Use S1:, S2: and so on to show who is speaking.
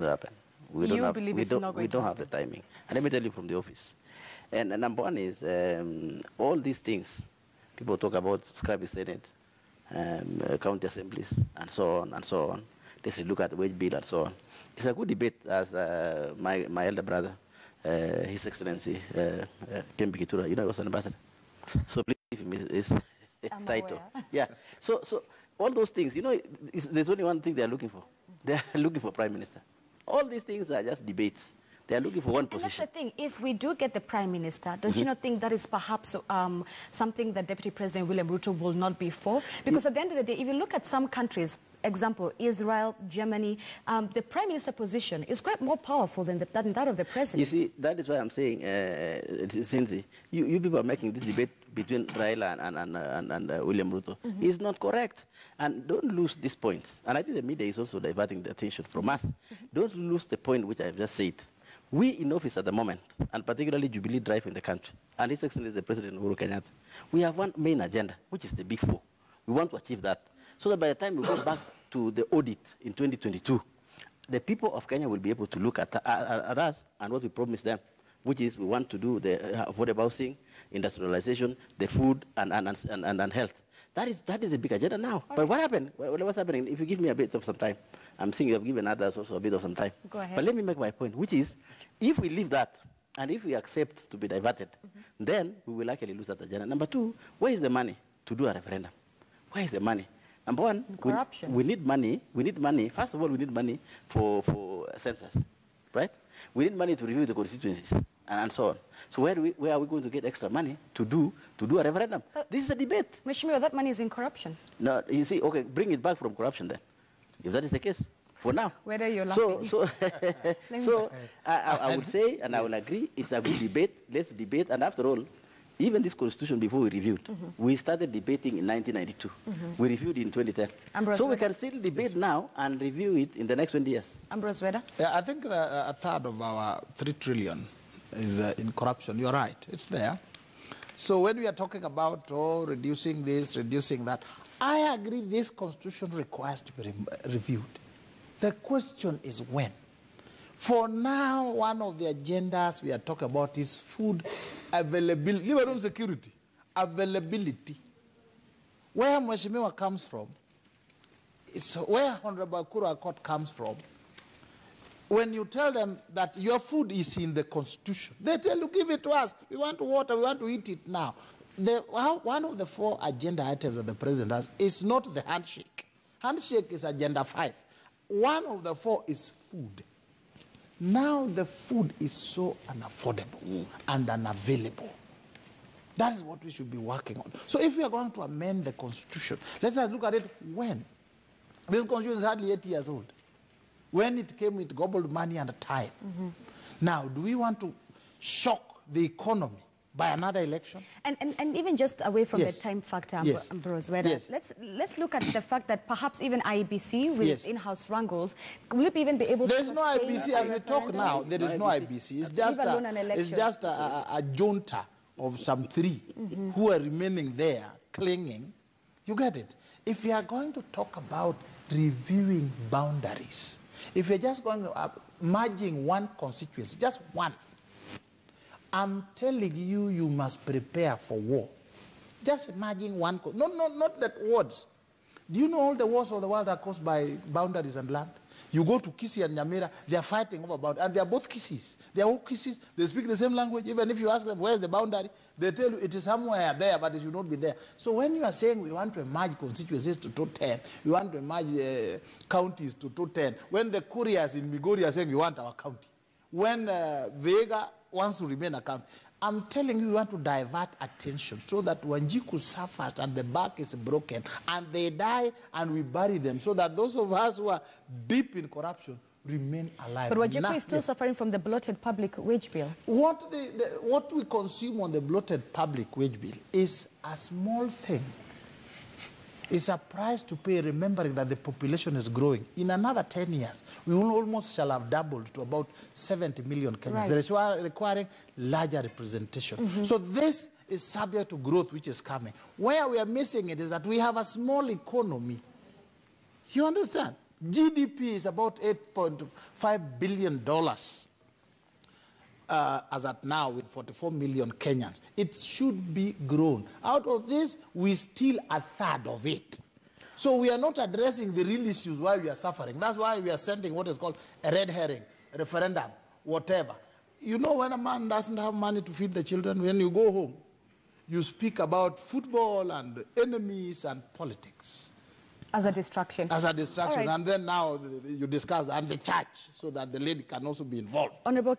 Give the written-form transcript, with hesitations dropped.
S1: happen. We don't have the timing. And let me tell you from the office. And number one is all these things. People talk about scribe Senate, county assemblies, and so on and so on. They say look at the wage bill and so on. It's a good debate, as my elder brother, His Excellency Kembi Kitura, he was an ambassador. So please give him his title. Yeah. So all those things, there's only one thing they are looking for. They are looking for prime minister. All these things are just debates. They are looking for one position.
S2: And that's the thing. If we do get the prime minister, don't you not think that is perhaps something that Deputy President William Ruto will not be for? Because at the end of the day, if you look at some countries, example, Israel, Germany, the prime minister position is quite more powerful than that of the president.
S1: You see, that is why I'm saying, Cindy, you people are making this debate between Raila and William Ruto. It's not correct. And don't lose this point. And I think the media is also diverting the attention from us. Don't lose the point which I've just said. We in office at the moment, and particularly Jubilee drive in the country, and His Excellency the President Uhuru Kenyatta, we have one main agenda, which is the Big Four. We want to achieve that. So that by the time we go back to the audit in 2022, the people of Kenya will be able to look at us and what we promised them, which is we want to do the affordable housing, industrialization, the food, and health. That is a big agenda now. Okay. But what happened? What's happening? If you give me a bit of some time, I'm seeing you have given others also a bit of some time.
S2: Go ahead.
S1: But let me make my point, which is, if we leave that, and if we accept to be diverted, then we will actually lose that agenda. Number two, where is the money to do a referendum? Where is the money? Number one,
S2: corruption.
S1: We need money. We need money. First of all, we need money for census, right? We need money to review the constituencies and so on. So where are we going to get extra money to do a referendum? This is a debate.
S2: Mheshimiwa, that money is in corruption.
S1: No, you see, okay, bring it back from corruption then, if that is the case. For now.
S2: Whether you're laughing.
S1: So I would say, and I will agree, it's a good debate. Let's debate. And after all, even this constitution before we reviewed, we started debating in 1992. We reviewed in 2010.
S2: Ambrose
S1: so we
S2: Weda.
S1: can still debate now and review it in the next 20 years.
S2: Ambrose Weda?
S3: Yeah, I think a third of our 3 trillion is in corruption. You're right. It's there. So when we are talking about reducing this, reducing that, I agree this constitution requires to be reviewed. The question is when. For now, one of the agendas we are talking about is food availability, leave alone security, availability. Where Mheshimiwa comes from, is where Honorable Kura Court comes from. When you tell them that your food is in the constitution, they tell you, give it to us. We want water, we want to eat it now. One of the 4 agenda items that the president has is not the handshake. Handshake is agenda 5. One of the 4 is food. Now the food is so unaffordable and unavailable. That is what we should be working on. So if we are going to amend the constitution, let's just look at it when. This constitution is hardly 8 years old. When it came with gobbled money and time. Now, do we want to shock the economy by another election?
S2: And even just away from the time factor, Ambrose Weda, let's look at the fact that perhaps even IBC with its in-house wrangles, will it even be able to...
S3: There's no IBC as we talk now. There is no IBC. It's just a junta of some 3 who are remaining there, clinging. You get it? If we are going to talk about reviewing boundaries, if we're just going to merging one constituency, just one, I'm telling you, you must prepare for war. Just imagine one, not that words. Do you know all the wars of the world are caused by boundaries and land? You go to Kisii and Nyamira, they are fighting over boundaries, and they are both Kisiis. They are all Kisiis, they speak the same language. Even if you ask them, where's the boundary? They tell you it is somewhere there, but it should not be there. So when you are saying we want to merge constituencies to 210, we want to merge counties to 210, when the couriers in Migori are saying we want our county, when Vega wants to remain a county, I'm telling you, we want to divert attention so that Wanjiku suffers and the back is broken and they die and we bury them so that those of us who are deep in corruption remain alive.
S2: But Wanjiku is still suffering from the bloated public wage bill.
S3: What we consume on the bloated public wage bill is a small thing. It's a price to pay, remembering that the population is growing. In another 10 years, we will almost shall have doubled to about 70 million Kenyans.
S2: Right.
S3: There is requiring larger representation. So this is subject to growth, which is coming. Where we are missing it is that we have a small economy. You understand? GDP is about $8.5 billion as at now with 44 million Kenyans. It should be grown. Out of this, we steal a third of it. So we are not addressing the real issues why we are suffering. That's why we are sending what is called a red herring, a referendum, whatever. You know, when a man doesn't have money to feed the children, when you go home, you speak about football and enemies and politics.
S2: As a distraction.
S3: As a distraction.
S2: Right.
S3: And then now you discuss and the church so that the lady can also be involved.
S2: Honorable